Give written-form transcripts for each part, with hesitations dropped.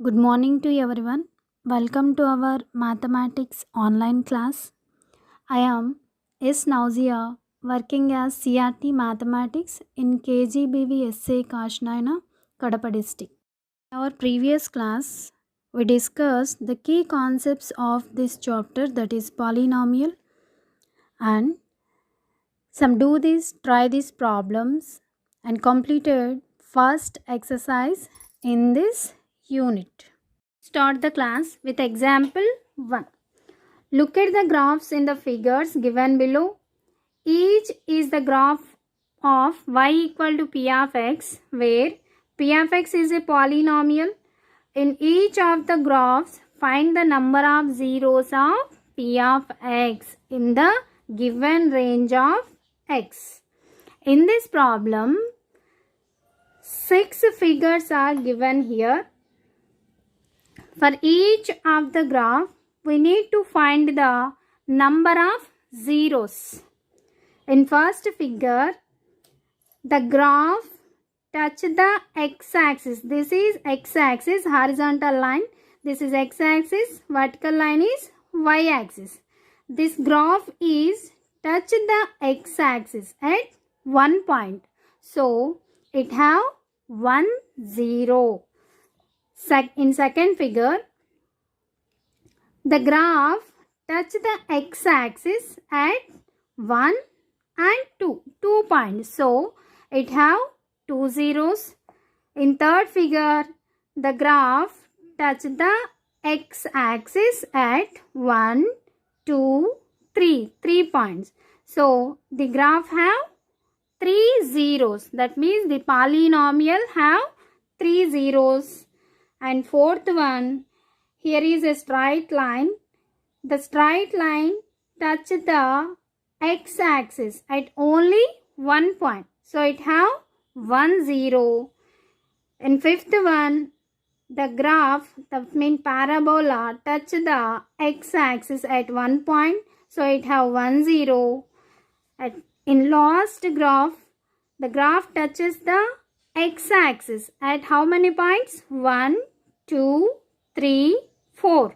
Good morning to everyone. Welcome to our mathematics online class. I am S. Nauzia, working as CRT Mathematics in KGBV SA Kashnayana, Kadapa district. In our previous class, we discussed the key concepts of this chapter, that is polynomial, and try these problems and completed first exercise in this unit. Start the class with example 1. Look at the graphs in the figures given below. Each is the graph of y equal to p of x, where p of x is a polynomial. In each of the graphs, find the number of zeros of p of x in the given range of x. In this problem, 6 figures are given here. For each of the graph, we need to find the number of zeros. In first figure, the graph touch the x-axis. This is x-axis, horizontal line. This is x-axis, vertical line is y-axis. This graph is touch the x-axis at one point. So, it have 1 0. In second figure, the graph touch the x-axis at 1 and 2 points. So, it have 2 zeros. In third figure, the graph touch the x-axis at 1, 2, 3 points. So, the graph have 3 zeros. That means the polynomial have 3 zeros. And fourth one, here is a straight line. The straight line touch the x-axis at only 1 point. So, it have 1 0. In fifth one, the graph, that means parabola, touch the x-axis at 1 point. So, it have 1 0. In last graph, the graph touches the x-axis at how many points? 1, 2, 3, 4.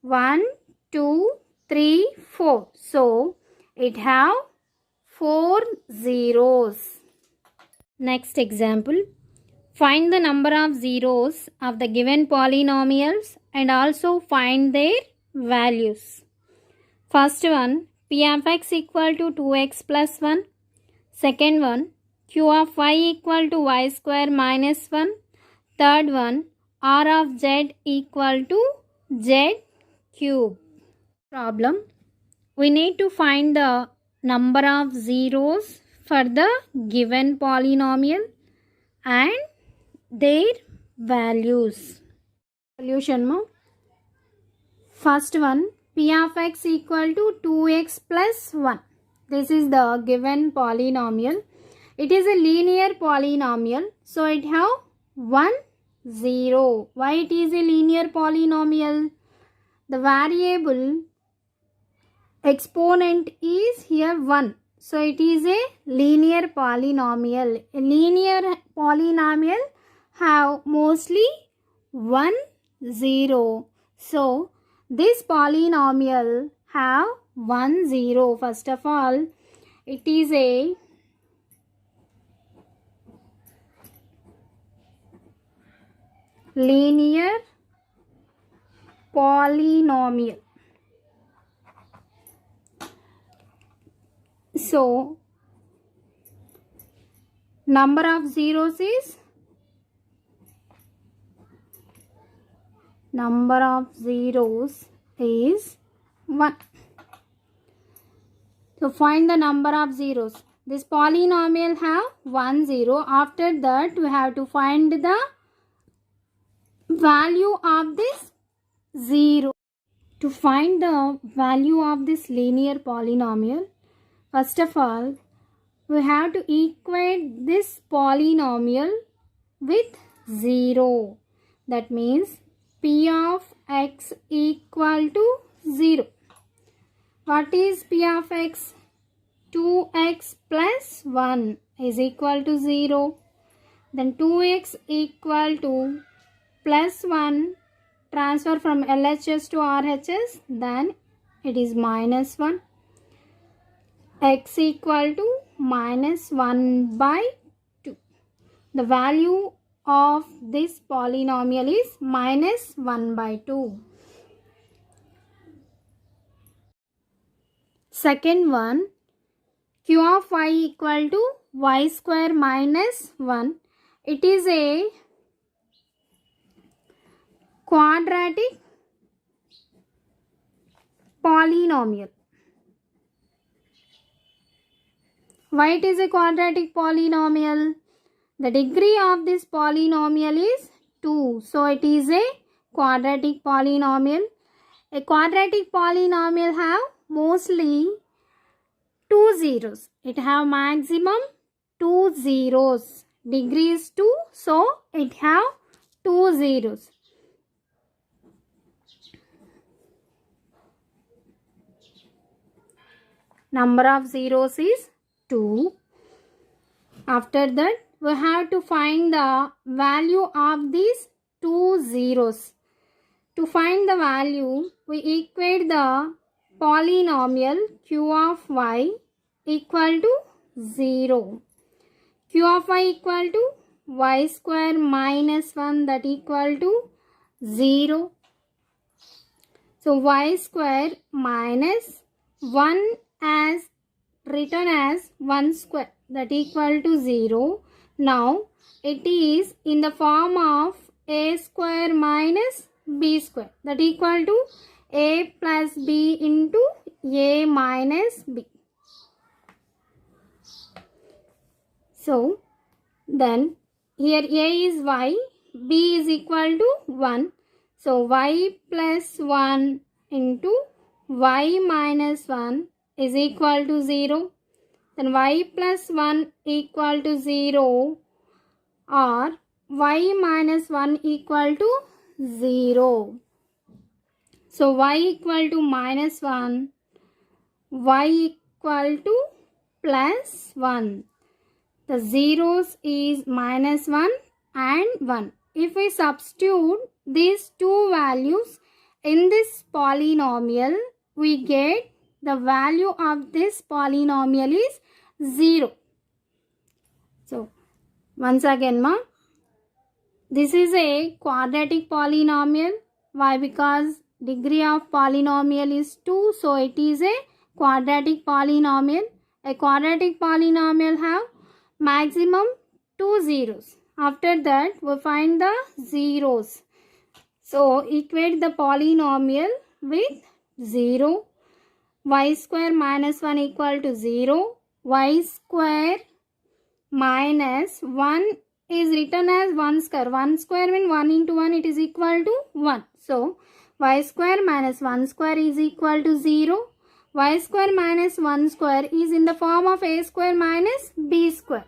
1, 2, 3, 4. So, it have 4 zeros. Next example. Find the number of zeros of the given polynomials and also find their values. First one, p of x equal to 2x plus 1. Second one, q of y equal to y square minus 1. Third one, r of z equal to z cube. Problem. We need to find the number of zeros for the given polynomial and their values. Solution. First one, p of x equal to 2x plus 1. This is the given polynomial. It is a linear polynomial. So, it have 1 0. Why it is a linear polynomial? The variable exponent is here 1. So, it is a linear polynomial. A linear polynomial have mostly 1 0. So, this polynomial have 1 0. First of all, it is a linear polynomial. So, number of zeros is 1. So, find the number of zeros. This polynomial have 1 0. After that, we have to find the value of this 0. To find the value of this linear polynomial, first of all, we have to equate this polynomial with 0. That means p of x equal to 0. What is p of x? 2x plus 1 is equal to 0. Then 2x equal to plus 1 transfer from LHS to RHS, then it is minus 1. X equal to minus 1 by 2. The value of this polynomial is minus 1 by 2. Second one, q of y equal to y square minus 1. It is a quadratic polynomial. Why it is a quadratic polynomial? The degree of this polynomial is 2. So it is a quadratic polynomial. A quadratic polynomial have mostly 2 zeros. It have maximum 2 zeros. Degree is 2. So it have 2 zeros. Number of zeros is 2. After that, we have to find the value of these 2 zeros. To find the value, we equate the polynomial q of y equal to 0. Q of y equal to y square minus 1, that equal to 0. So y square minus 1 as written as 1 square, that equal to 0. Now it is in the form of a square minus b square, that equal to a plus b into a minus b. So then here a is y, b is equal to 1. So y plus 1 into y minus 1 is equal to 0. Then y plus 1 equal to 0 or y minus 1 equal to 0. So y equal to minus 1, y equal to plus 1. The zeros is minus 1 and 1. If we substitute these two values in this polynomial, we get the value of this polynomial is 0. So once again, this is a quadratic polynomial. Why? Because degree of polynomial is 2. So it is a quadratic polynomial. A quadratic polynomial have maximum 2 zeros. After that, we find the zeros. So equate the polynomial with 0. Y square minus 1 equal to 0. Y square minus 1 is written as 1 square. 1 square means 1 into 1, it is equal to 1. So y square minus 1 square is equal to 0. Y square minus 1 square is in the form of a square minus b square.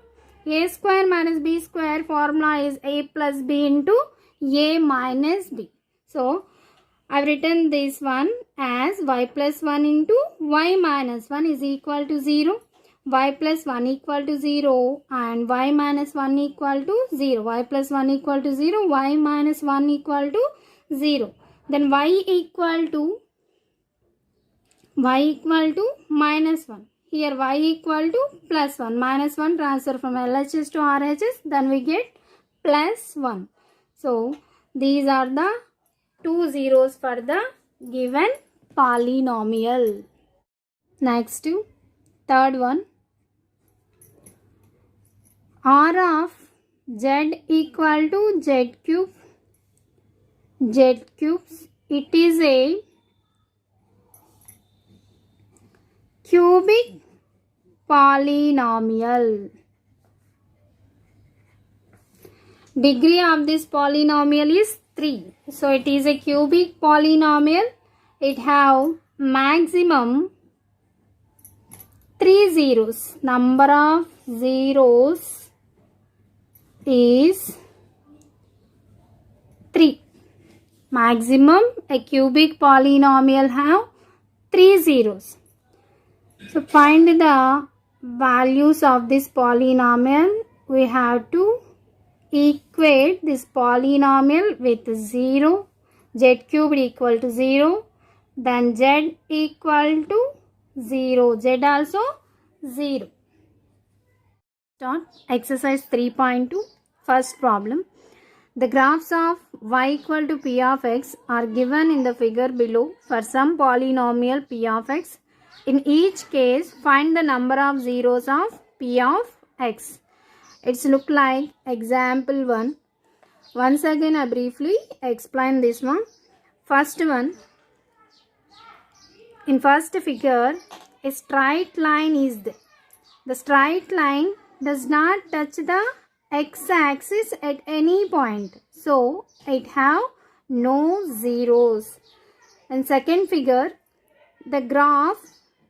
A square minus b square formula is a plus b into a minus b. So I have written this one as y plus 1 into y minus 1 is equal to 0. Y plus 1 equal to 0 and y minus 1 equal to 0. Y plus 1 equal to 0, y minus 1 equal to 0. Then y equal to minus 1. Here y equal to plus 1. Minus 1 transfer from LHS to RHS. Then we get plus 1. So these are the 2 zeros for the given polynomial. Next, third one. R of z equal to z cube. Z cubes. It is a cubic polynomial. Degree of this polynomial is 3. So it is a cubic polynomial. It have maximum 3 zeros. Number of zeros is 3. Maximum a cubic polynomial have 3 zeros. So find the values of this polynomial. We have to equate this polynomial with 0, z cubed equal to 0, then z equal to 0, z also 0. Start exercise 3.2. First problem. The graphs of y equal to p of x are given in the figure below for some polynomial p of x. In each case, find the number of zeros of p of x. It's look like example 1. Once again, I briefly explain this one. First one, in first figure, a straight line is there. The straight line does not touch the x-axis at any point. So, it have no zeros. And second figure, the graph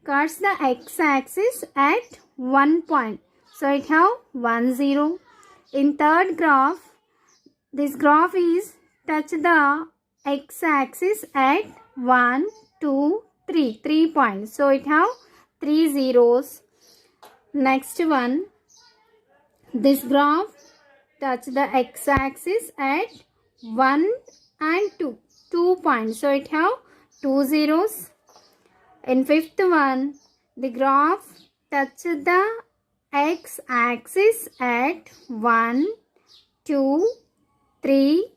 cuts the x-axis at one point. So, it have 1 0. In third graph, this graph is touch the x-axis at 1, 2, 3. 3 points. So, it have 3 zeros. Next one, this graph touch the x-axis at 1 and 2. 2 points. So, it have 2 zeros. In fifth one, the graph touch the x-axis at 1, 2, 3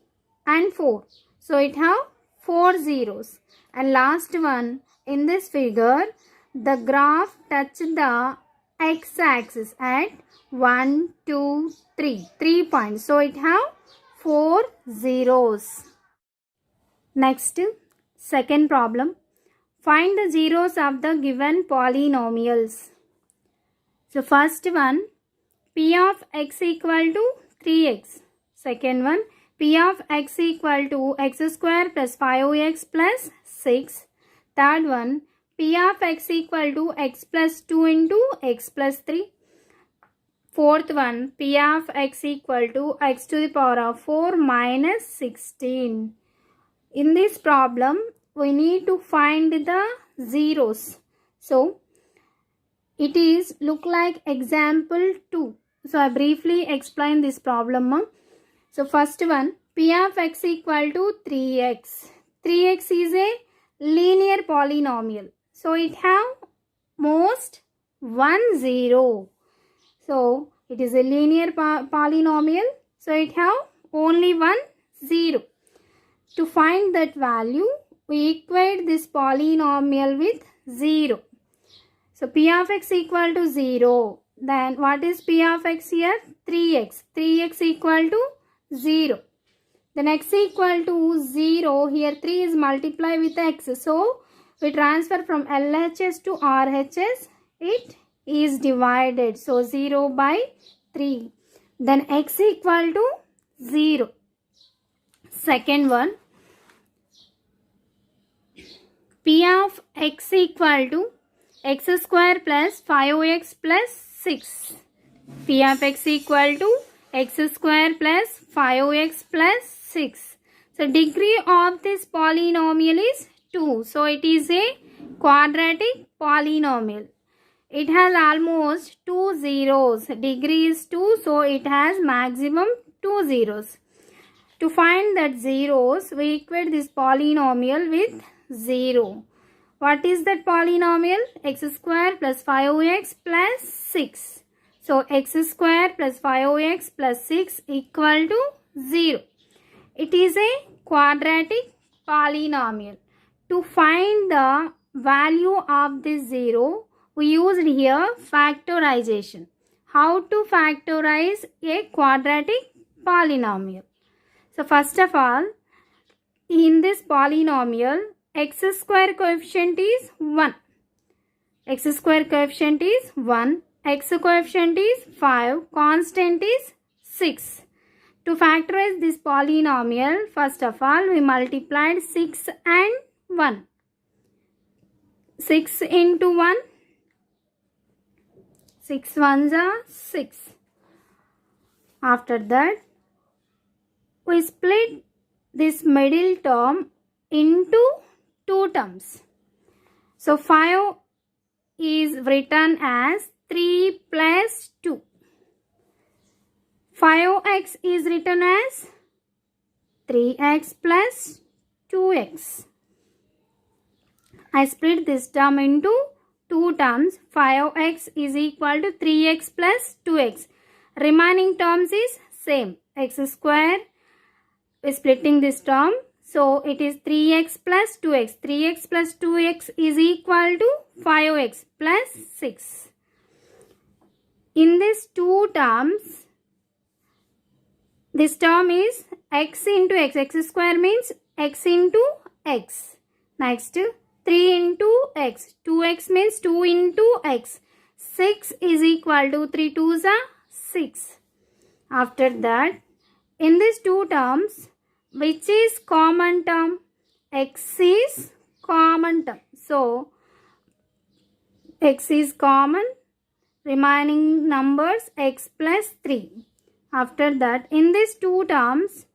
and 4. So, it have 4 zeros. And last one, in this figure, the graph touch the x-axis at 1, 2, 3. 3 points. So, it have 4 zeros. Next, second problem. Find the zeros of the given polynomials. So, first one, p of x equal to 3x. Second one, p of x equal to x square plus 5x plus 6. Third one, p of x equal to x plus 2 into x plus 3. Fourth one, p of x equal to x to the power of 4 minus 16. In this problem, we need to find the zeros. So, it is look like example 2. So, I briefly explain this problem. So, first one, p of x equal to 3x. 3x is a linear polynomial. So, it have most 1 0. So, it is a linear polynomial. So, it have only 1 0. To find that value, we equate this polynomial with 0. So, p of x equal to 0. Then, what is p of x here? 3x. 3x equal to 0. Then, x equal to 0. Here, 3 is multiplied with x. So, we transfer from LHS to RHS. It is divided. So, 0 by 3. Then, x equal to 0. Second one, p of x equal to x square plus 5x plus 6. P of x equal to x square plus 5x plus 6. So, degree of this polynomial is 2. So, it is a quadratic polynomial. It has almost 2 zeros. Degree is 2. So, it has maximum 2 zeros. To find that zeros, we equate this polynomial with 0. What is that polynomial? X square plus 5x plus 6. So, x square plus 5x plus 6 equal to 0. It is a quadratic polynomial. To find the value of this 0, we used here factorization. How to factorize a quadratic polynomial? So, first of all, in this polynomial, x square coefficient is 1. X square coefficient is 1. X coefficient is 5. Constant is 6. To factorize this polynomial, first of all, we multiplied 6 and 1. 6 into 1. 6 ones are 6. After that, we split this middle term into 2 terms. So, 5 is written as 3 plus 2. 5x is written as 3x plus 2x. I split this term into two terms. 5x is equal to 3x plus 2x. Remaining terms is same. X square is splitting this term. So it is 3x plus 2x. 3x plus 2x is equal to 5x plus 6. In these two terms, this term is x into x. X square means x into x. Next, 3 into x. 2x means 2 into x. 6 is equal to 3 2s are 6. After that, in these two terms, which is common term? X is common term. So, x is common. Remaining numbers x plus 3. After that, in these two terms,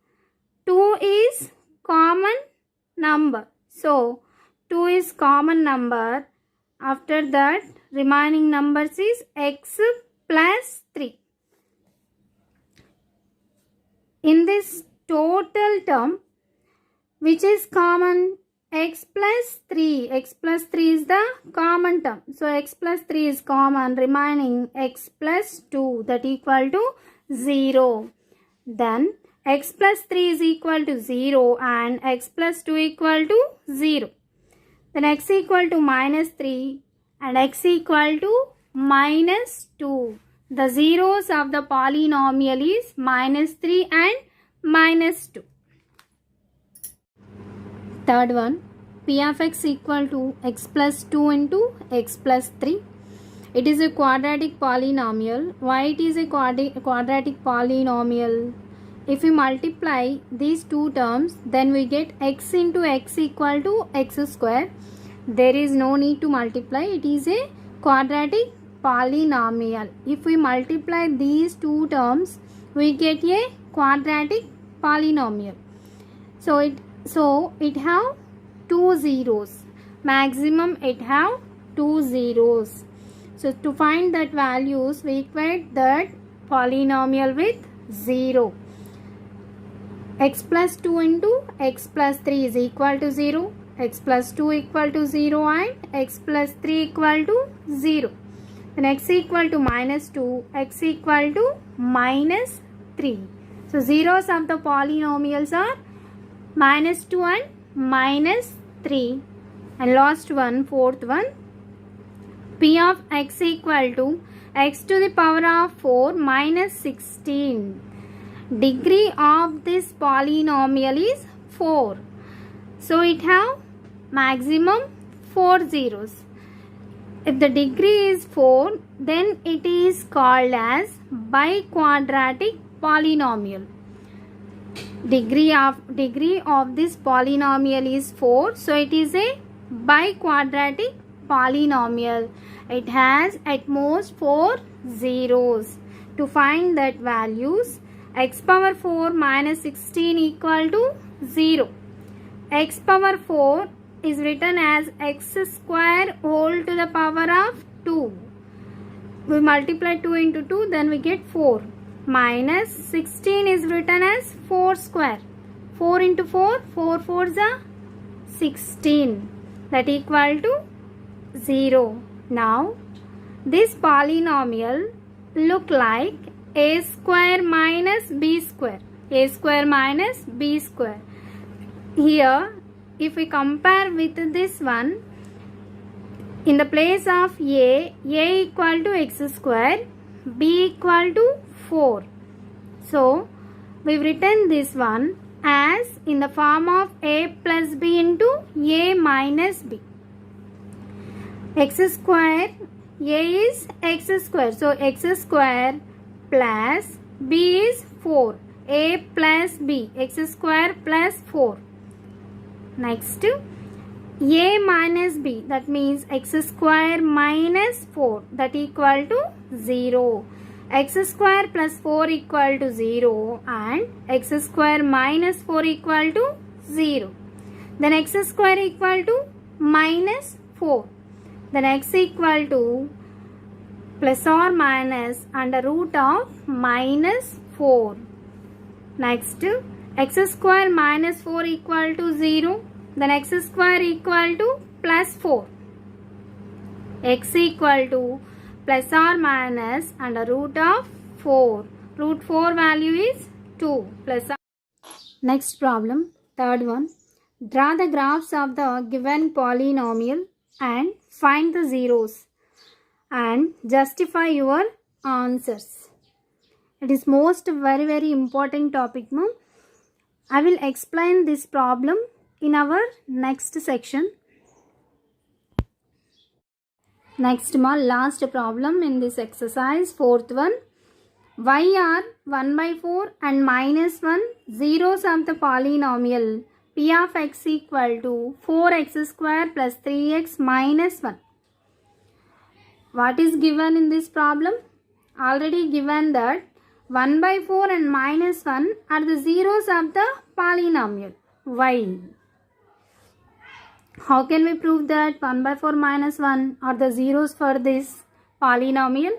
2 is common number. So, 2 is common number. After that, remaining numbers is x plus 3. In this total term, which is common? X plus 3. X plus 3 is the common term. So, x plus 3 is common. Remaining x plus 2, that equal to 0. Then, x plus 3 is equal to 0 and x plus 2 equal to 0. Then x equal to minus 3 and x equal to minus 2. The zeros of the polynomial is minus 3 and minus 2. Third one, p of x equal to x plus 2 into x plus 3. It is a quadratic polynomial. Why it is a quadratic polynomial? If we multiply these two terms, then we get x into x equal to x square. There is no need to multiply. It is a quadratic polynomial. If we multiply these two terms, we get a quadratic polynomial. So it have two zeros. Maximum it have two zeros. So to find that values, we equate that polynomial with 0. X plus 2 into x plus 3 is equal to 0. X plus 2 equal to 0 and x plus 3 equal to 0. Then x equal to minus 2, x equal to minus 3. So zeros of the polynomials are minus 2 and minus 3. And last one, fourth one, p of x equal to x to the power of 4 minus 16. Degree of this polynomial is 4. So it have maximum 4 zeros. If the degree is 4, then it is called as biquadratic polynomial. Degree of this polynomial is 4. So it is a biquadratic polynomial. It has at most 4 zeros. To find that values, x power 4 minus 16 equal to 0. X power 4 is written as x square whole to the power of 2. We multiply 2 into 2, then we get 4. Minus 16 is written as 4 square. 4 into 4, 4 4s are 16. That equal to 0. Now, this polynomial look like a square minus b square. A square minus b square. Here, if we compare with this one, in the place of a equal to x square, b equal to 4. So, we've written this one as in the form of a plus b into a minus b. X square, a is x square. So, x square plus b is 4. A plus b, x square plus 4. Next, a minus b, that means x square minus 4, that equal to 0. X square plus 4 equal to 0 and x square minus 4 equal to 0. Then x square equal to minus 4. Then x equal to plus or minus under root of minus 4. Next, x square minus 4 equal to 0. Then x square equal to plus 4. X equal to plus or minus under root of 4. Root 4 value is 2 plus. Next problem, third one. Draw the graphs of the given polynomial and find the zeros and justify your answers. It is most very important topic, ma'am. I will explain this problem in our next section. Next, last problem in this exercise, fourth one. Y are 1 by 4 and minus 1 zeros of the polynomial p of x equal to 4x square plus 3x minus 1. What is given in this problem? Already given that 1 by 4 and minus 1 are the zeros of the polynomial y. How can we prove that 1 by 4 minus 1 are the zeros for this polynomial?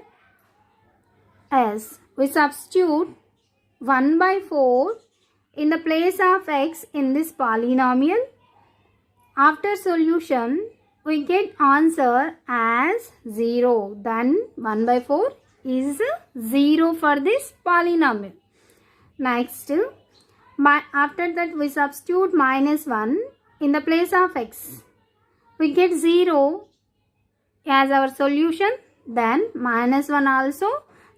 As we substitute 1 by 4 in the place of x in this polynomial. After solution, we get answer as 0. Then 1 by 4 is 0 for this polynomial. Next, after that we substitute minus 1 in the place of x. We get 0 as our solution. Then minus 1 also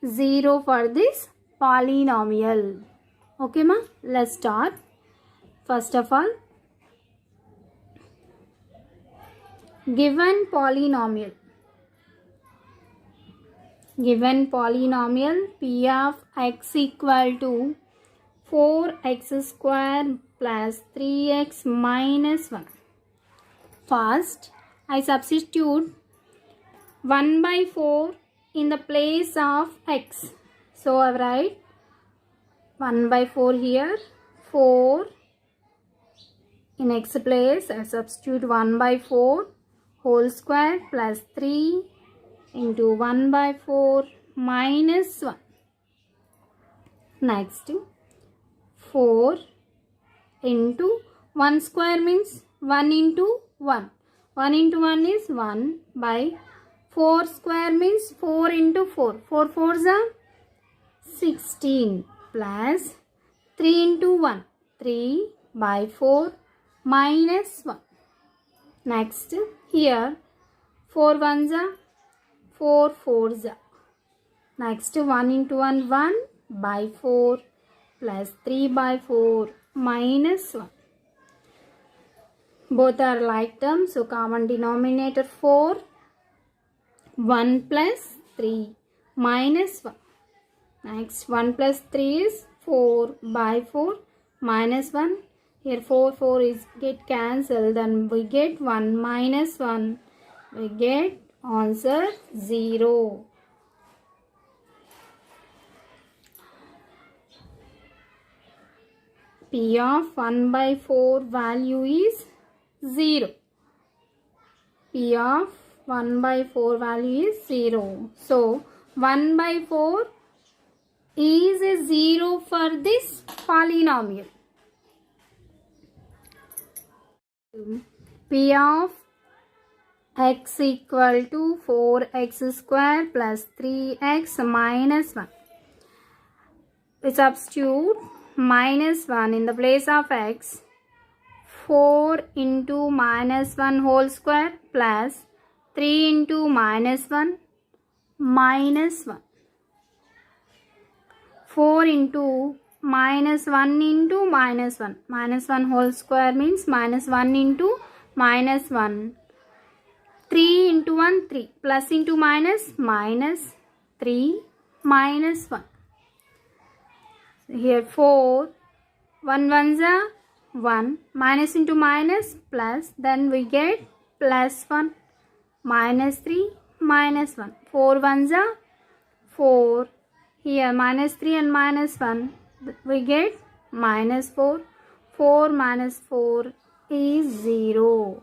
0 for this polynomial. Okay, ma? Let's start. First of all, given polynomial p of x equal to 4x square plus 3x minus 1. First, I substitute 1 by 4 in the place of x. So I write 1 by 4 here, 4 in x place. I substitute 1 by 4 whole square plus 3 into 1 by 4 minus 1. Next, 4 into 1 square means 1 into 1. 1 into 1 is 1 by 4 square means 4 into 4. 4 4s are 16 plus 3 into 1. 3 by 4 minus 1. Next, here 4 1s are 4 4s are. Next, 1 into 1 1 by 4 plus 3 by 4 minus 1. Both are like terms, so common denominator 4. 1 plus 3 minus 1. Next, 1 plus 3 is 4 by 4 minus 1. Here 4 4 is get cancelled, then we get 1 minus 1. We get answer 0. P of 1 by 4 value is 0. P of 1 by 4 value is 0. So 1 by 4 is a 0 for this polynomial. P of x equal to 4x square plus 3x minus 1. We substitute minus 1 in the place of x. 4 into minus 1 whole square plus 3 into minus 1 minus 1. 4 into minus 1 into minus 1. Minus 1 whole square means minus 1 into minus 1. 3 into 1 3. Plus into minus minus 3 minus 1. Here 4. 1 1s are 1. Minus into minus plus. Then we get plus 1. Minus 3 minus 1. 4 1s are 4. Here minus 3 and minus 1. We get minus 4. 4 minus 4 is 0.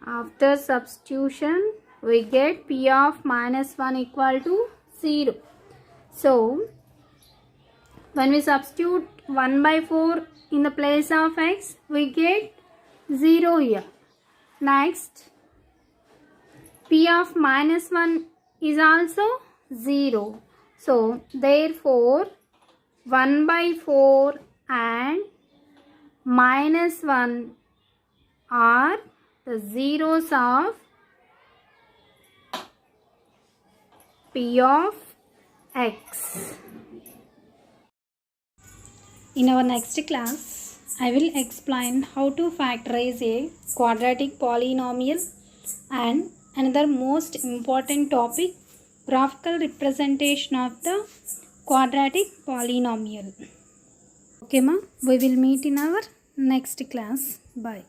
After substitution, we get P of minus 1 equal to 0. So, When we substitute 1 by 4 in the place of x, we get 0 here. Next, p of minus 1 is also 0. So, therefore, 1 by 4 and minus 1 are the zeros of p of x. In our next class, I will explain how to factorize a quadratic polynomial and another most important topic, graphical representation of the quadratic polynomial. Okay ma, we will meet in our next class. Bye.